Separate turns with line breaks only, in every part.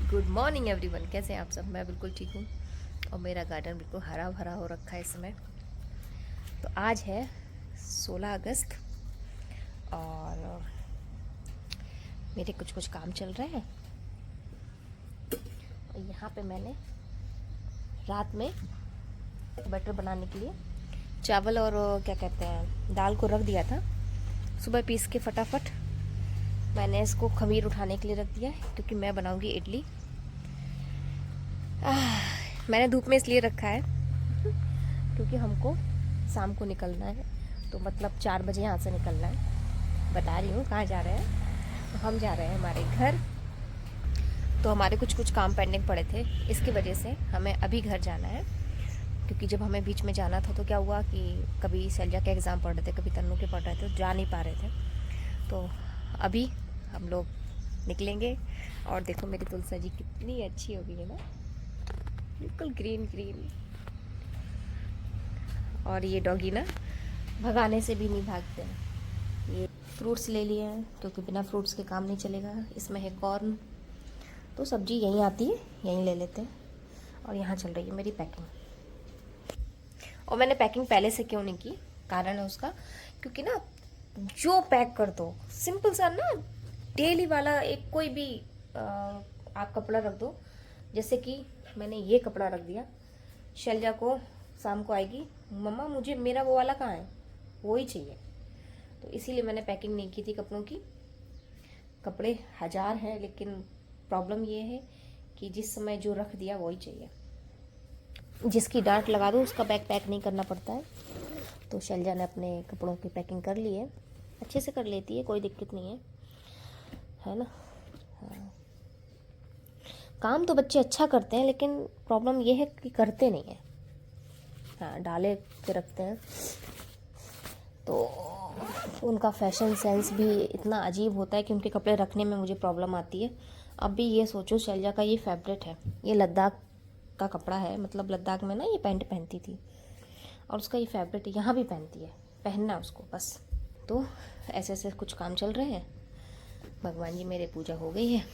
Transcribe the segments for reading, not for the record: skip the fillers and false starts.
Good morning everyone, कैसे हैं आप सब। मैं बिल्कुल ठीक हूँ और मेरा गार्डन बिल्कुल हरा भरा हो रखा है इस समय। तो आज है 16 अगस्त और मेरे कुछ कुछ काम चल रहे हैं। और यहाँ पे मैंने रात में बटर बनाने के लिए चावल और क्या कहते हैं दाल को रख दिया था। सुबह पीस के फटाफट मैंने इसको खमीर उठाने के लिए रख दिया है क्योंकि मैं बनाऊंगी इडली। मैंने धूप में इसलिए रखा है क्योंकि हमको शाम को निकलना है, तो मतलब 4 बजे यहाँ से निकलना है। बता रही हूँ कहाँ जा रहे हैं। तो हम जा रहे हैं हमारे घर। तो हमारे कुछ काम पेंडिंग पड़े थे, इसकी वजह से हमें अभी घर जाना है। क्योंकि जब हमें बीच में जाना था तो क्या हुआ कि कभी सैलजा के एग्ज़ाम पढ़ रहे थे, कभी तन्नू के पढ़ रहे थे, तो जा नहीं पा रहे थे। तो अभी हम लोग निकलेंगे। और देखो मेरी तुलसा जी कितनी अच्छी हो गई है ना, बिल्कुल ग्रीन ग्रीन। और ये डॉगी ना भगाने से भी नहीं भागते हैं। ये फ्रूट्स ले लिए हैं क्योंकि बिना फ्रूट्स के काम नहीं चलेगा। इसमें है कॉर्न, तो सब्जी यहीं आती है, यहीं ले लेते हैं। और यहाँ चल रही है मेरी पैकिंग। और मैंने पैकिंग पहले से क्यों नहीं की, कारण है उसका, क्योंकि ना जो पैक कर दो सिंपल सा ना डेली वाला एक कोई भी आप कपड़ा रख दो। जैसे कि मैंने ये कपड़ा रख दिया, शैलजा को शाम को आएगी, मम्मा मुझे मेरा वो वाला कहाँ है, वो ही चाहिए। तो इसीलिए मैंने पैकिंग नहीं की थी कपड़ों की। कपड़े 1000 हैं, लेकिन प्रॉब्लम ये है कि जिस समय जो रख दिया वही चाहिए। जिसकी डांट लगा दो उसका बैग पैक नहीं करना पड़ता है। तो शैलजा ने अपने कपड़ों की पैकिंग कर ली है, अच्छे से कर लेती है, कोई दिक्कत नहीं है ना। हाँ। काम तो बच्चे अच्छा करते हैं, लेकिन प्रॉब्लम ये है कि करते नहीं है। हाँ, डाले के रखते हैं। तो उनका फैशन सेंस भी इतना अजीब होता है कि उनके कपड़े रखने में मुझे प्रॉब्लम आती है। अब भी ये सोचो, शैलजा का ये फेवरेट है, ये लद्दाख का कपड़ा है। मतलब लद्दाख में ना ये पैंट पहनती थी और उसका ये फेवरेट है, यहाँ भी पहनती है, पहनना है उसको बस। तो ऐसे ऐसे कुछ काम चल रहे हैं। भगवान जी मेरे पूजा हो गई है।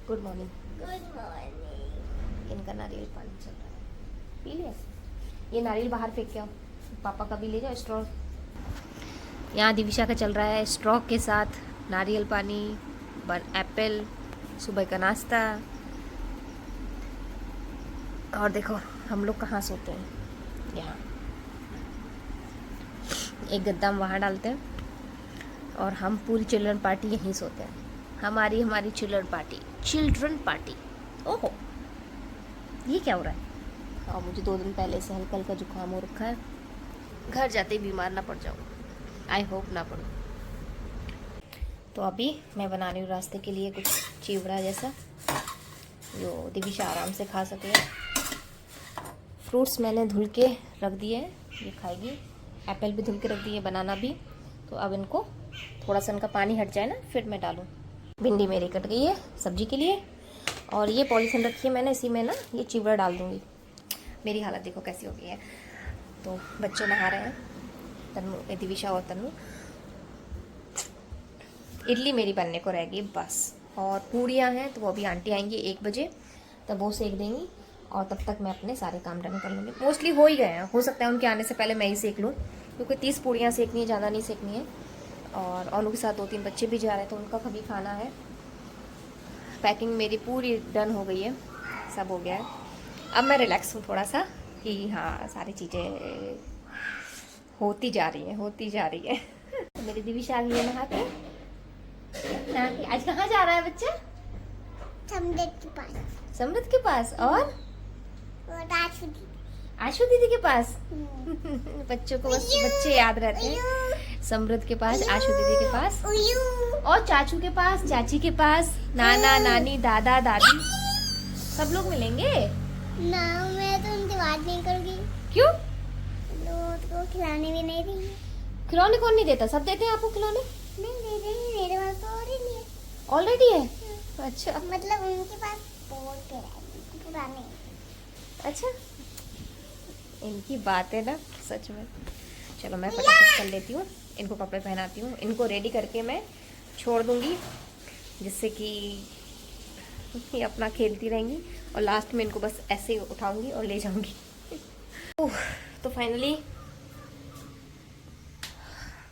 Good morning. Good morning. इनका नारियल पानी चल रहा है, पी लिया। ये नारियल बाहर फेंक के आओ, पापा का भी ले जाओ स्ट्रॉ। यहाँ दिविशा का चल रहा है स्ट्रॉ के साथ नारियल पानी, एप्पल, सुबह का नाश्ता। और देखो हम लोग कहाँ सोते हैं, यहाँ एक गद्दा हम वहाँ डालते हैं और हम पूरी चिल्ड्रन पार्टी यहीं सोते हैं। हमारी चिल्ड्रन पार्टी। ओहो, ये क्या हो रहा है। और मुझे 2 दिन पहले से हल्का हल्का जुकाम हो रखा है। घर जाते ही बीमार ना पड़ जाऊँ, आई होप ना पड़ूँ। तो अभी मैं बना रही हूँ रास्ते के लिए कुछ चिवड़ा जैसा, जो दिविशा आराम से खा सके। फ्रूट्स मैंने धुल के रख दिए हैं, ये खाएगी। एप्पल भी धुल के रख दिए, बनाना भी। तो अब इनको थोड़ा सा इनका पानी हट जाए ना, फिर मैं डालूँ। भिंडी मेरी कट गई है सब्जी के लिए, और ये पॉलीथिन रखी है मैंने, इसी में ना ये चिवड़ा डाल दूँगी। मेरी हालत देखो कैसी हो गई है। तो बच्चे नहा रहे हैं, तन्नू, दिविशा और तन्नू। इडली मेरी बनने को रहेगी बस, और पूड़ियाँ हैं तो वो अभी आंटी आएंगी 1 बजे, तब वो सेक देंगी। और तब तक मैं अपने सारे काम डन कर लूँगी। मोस्टली हो ही गए हैं, हो सकता है उनके आने से पहले मैं ही सेक लूँ, क्योंकि 30 पूड़ियाँ सेकनी है, ज़्यादा नहीं सेकनी है। और अनु के साथ 2-3 बच्चे भी जा रहे हैं, तो उनका कभी खाना है। पैकिंग मेरी पूरी डन हो गई है, सब हो गया है। अब मैं रिलैक्स हूँ थोड़ा सा कि हाँ सारी चीज़ें होती जा रही है। तो मेरी दिविशा आ गई है नहा के। आज कहाँ जा रहा है बच्चा? समृद्ध के पास और आशु दीदी के पास। बच्चों को बस बच्चे याद रहते हैं। समृद्ध के पास, आशु दीदी के पास, और चाचू के पास, चाची के पास, नाना नानी, दादा दादी, सब लोग मिलेंगे
ना। मैं तो उनसे बात नहीं करूँगी।
क्यों?
तो खिलाने भी नहीं देंगे।
खिलौने कौन नहीं देता? सब देते हैं आपको खिलौने।
नहीं दे देंगे, मेरे पास तो ऑलरेडी है।
ऑलरेडी है? अच्छा
मतलब उनके पास बहुत पुराने।
अच्छा, इनकी बात है ना सच में। चलो मैं फटाफट कर लेती हूँ, इनको कपड़े पहनाती हूँ, इनको रेडी करके मैं छोड़ दूँगी, जिससे कि ये अपना खेलती रहेंगी और लास्ट में इनको बस ऐसे उठाऊंगी और ले जाऊंगी। तो फाइनली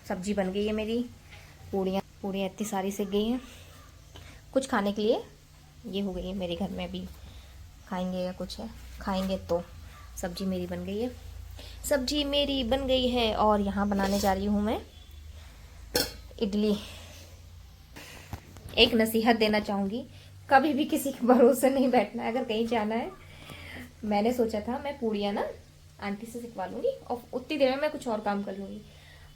सब्जी बन गई है मेरी। पूड़ियाँ इतनी सारी सिक गई हैं। कुछ खाने के लिए ये हो गई है मेरे घर में, अभी खाएंगे या कुछ है खाएंगे तो सब्जी मेरी बन गई है। सब्जी मेरी बन गई है और यहाँ बनाने जा रही हूँ मैं इडली। एक नसीहत देना चाहूँगी, कभी भी किसी के भरोसे नहीं बैठना है अगर कहीं जाना है। मैंने सोचा था मैं पूड़ियाँ ना आंटी से सिखवा लूँगी और उतनी देर में मैं कुछ और काम कर लूँगी।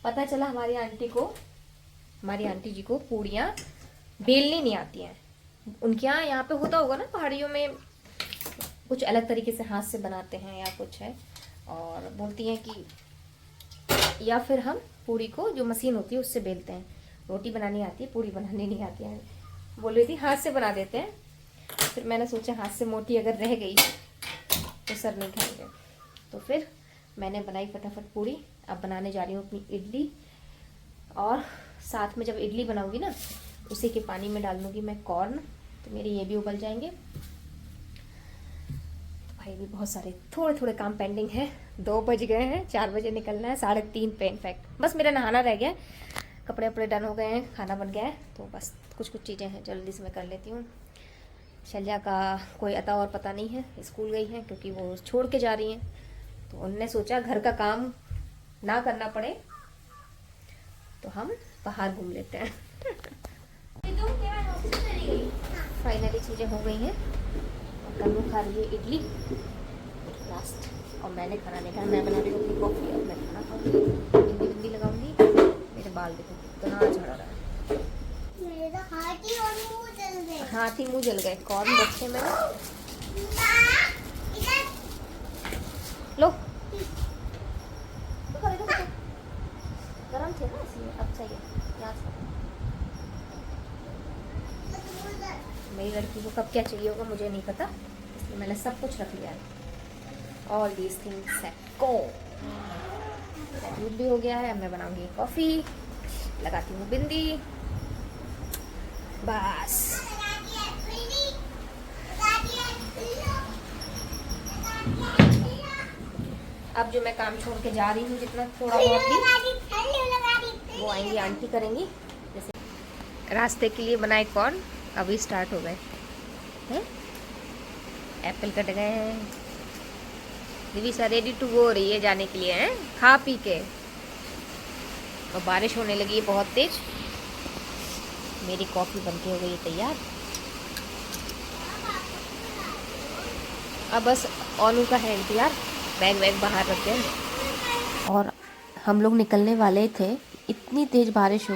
पता चला हमारी आंटी जी को पूड़ियाँ बेलनी नहीं आती हैं। उनके यहाँ पे होता होगा ना पहाड़ियों में कुछ अलग तरीके से हाथ से बनाते हैं या कुछ है, और बोलती हैं कि या फिर हम पूड़ी को जो मशीन होती है उससे बेलते हैं। रोटी बनानी आती है, पूड़ी बनानी नहीं आती है। बोल रही थी हाथ से बना देते हैं। फिर मैंने सोचा हाथ से मोटी अगर रह गई तो सर नहीं खाएंगे, तो फिर मैंने बनाई फटाफट पूड़ी। अब बनाने जा रही हूँ अपनी इडली, और साथ में जब इडली बनाऊंगी ना उसी के पानी में डाल दूँगी मैं कॉर्न, तो मेरे ये भी उबल जाएंगे। तो भाई भी बहुत सारे थोड़े काम पेंडिंग है। 2 बज गए हैं, 4 बजे निकलना है, 3:30 पे इनफैक्ट। बस मेरा नहाना रह गया, कपड़े वपड़े डन हो गए हैं, खाना बन गया है, तो बस कुछ चीज़ें हैं जल्दी से मैं कर लेती हूँ। शैल्या का कोई अता और पता नहीं है, स्कूल गई है क्योंकि वो छोड़ के जा रही हैं, तो उनने सोचा घर का काम ना करना पड़े तो हम बाहर घूम लेते हैं। फाइनली चीज़ें हो गई हैं और कन्नू खा रही है इडली लास्ट, और मैंने खाना नहीं खाया। मैं बना रही हूँ अपनी कॉफ़ी, और मैं खाना खाऊंगी, बिंदी लगाऊंगी। मेरे बाल देखो कितना झड़ रहा है,
मेरा हाथ ही
मुँह जल गए। कॉर्न रखे मैंने, लो गरम थे ना इसलिए अब चाहिए। यहाँ से मेरी लड़की को कब क्या चाहिए होगा मुझे नहीं पता, इसलिए मैंने सब कुछ रख लिया है। ऑल दीज थिंग्स को दूध भी हो गया है। अब मैं बनाऊंगी कॉफ़ी, लगाती हूँ बिंदी, बस। अब जो मैं काम छोड़ के जा रही हूँ जितना थोड़ा बहुत भी, वो आएंगी आंटी करेंगी। जैसे रास्ते के लिए बनाए कॉर्न अभी स्टार्ट हो गए हैं, एप्पल कट गए हैं। दिविशा रेडी टू गो हो रही है जाने के लिए, हैं खा पी के। और बारिश होने लगी है बहुत तेज। मेरी कॉफ़ी बनके हो गई है तैयार। अब बस ओनू का है इंतजार, बैग वैग बाहर रख दें। और हम लोग निकलने वाले थे, इतनी तेज़ बारिश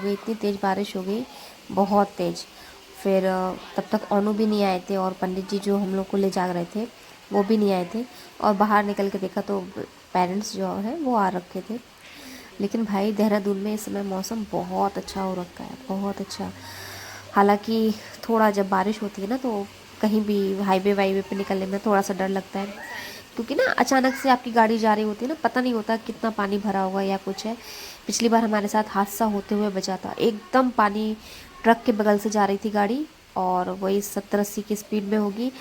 हो गई, बहुत तेज़। फिर तब तक ओनू भी नहीं आए थे और पंडित जी जो हम लोग को ले जा रहे थे वो भी नहीं आए थे। और बाहर निकल के देखा तो पेरेंट्स जो हैं वो आ रखे थे। लेकिन भाई देहरादून में इस समय मौसम बहुत अच्छा हो रखा है, बहुत अच्छा। हालांकि थोड़ा जब बारिश होती है ना तो कहीं भी हाईवे पे निकलने में थोड़ा सा डर लगता है, क्योंकि ना अचानक से आपकी गाड़ी जा रही होती है ना, पता नहीं होता कितना पानी भरा होगा या कुछ है। पिछली बार हमारे साथ हादसा होते हुए बचा था, एकदम पानी ट्रक के बगल से जा रही थी गाड़ी और वही 70-80 की स्पीड में होगी,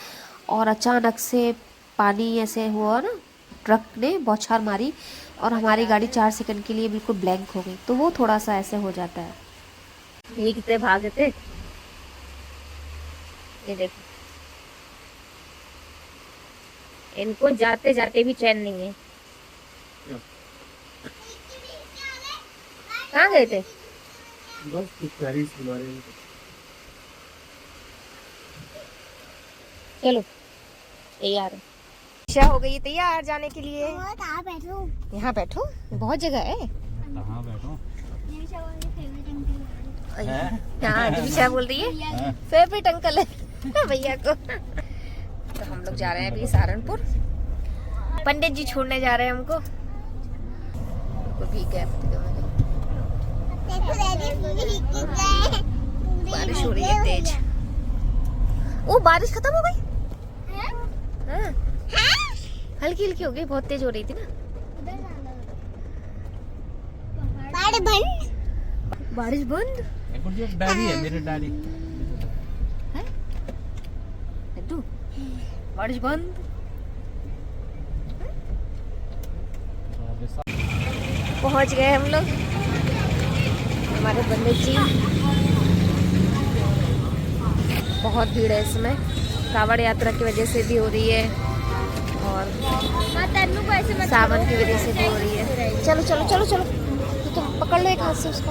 और अचानक से पानी ऐसे हुआ ना, ट्रक ने बौछार मारी और हमारी गाड़ी 4 सेकंड के लिए बिल्कुल ब्लैंक हो गई। तो वो थोड़ा सा ऐसे हो जाता है। ये कितने भागे थे, ये देखो, इनको जाते जाते भी चैन नहीं है। कहाँ गए थे?
बस पेरिस के बारे में।
चलो तैयार है, दिशा हो गई तैयार जाने के लिए।
कहाँ बैठूं?
यहाँ बैठो, बहुत जगह है।
कहाँ बैठो?
हाँ दिशा बोल रही है फेवरेट अंकल है भैया को। तो हम लोग जा रहे हैं अभी सहारनपुर, पंडित जी छोड़ने जा रहे हैं हमको। भीग गए, बारिश हो रही है तेज। ओ बारिश खत्म हो गई, हाँ हल्की हल्की हो गई, बहुत तेज हो रही थी ना। बारिश बंद।
डैडी है मेरे, डैडी
बारिश बंद। पहुंच गए हम लोग, हमारे पंडित जी। बहुत भीड़ है इसमें, कावड़ यात्रा की वजह से भी हो रही है और सावन की वजह से भी हो रही है। चलो चलो चलो चलो, तो तुम पकड़ लो एक हाथ से उसको।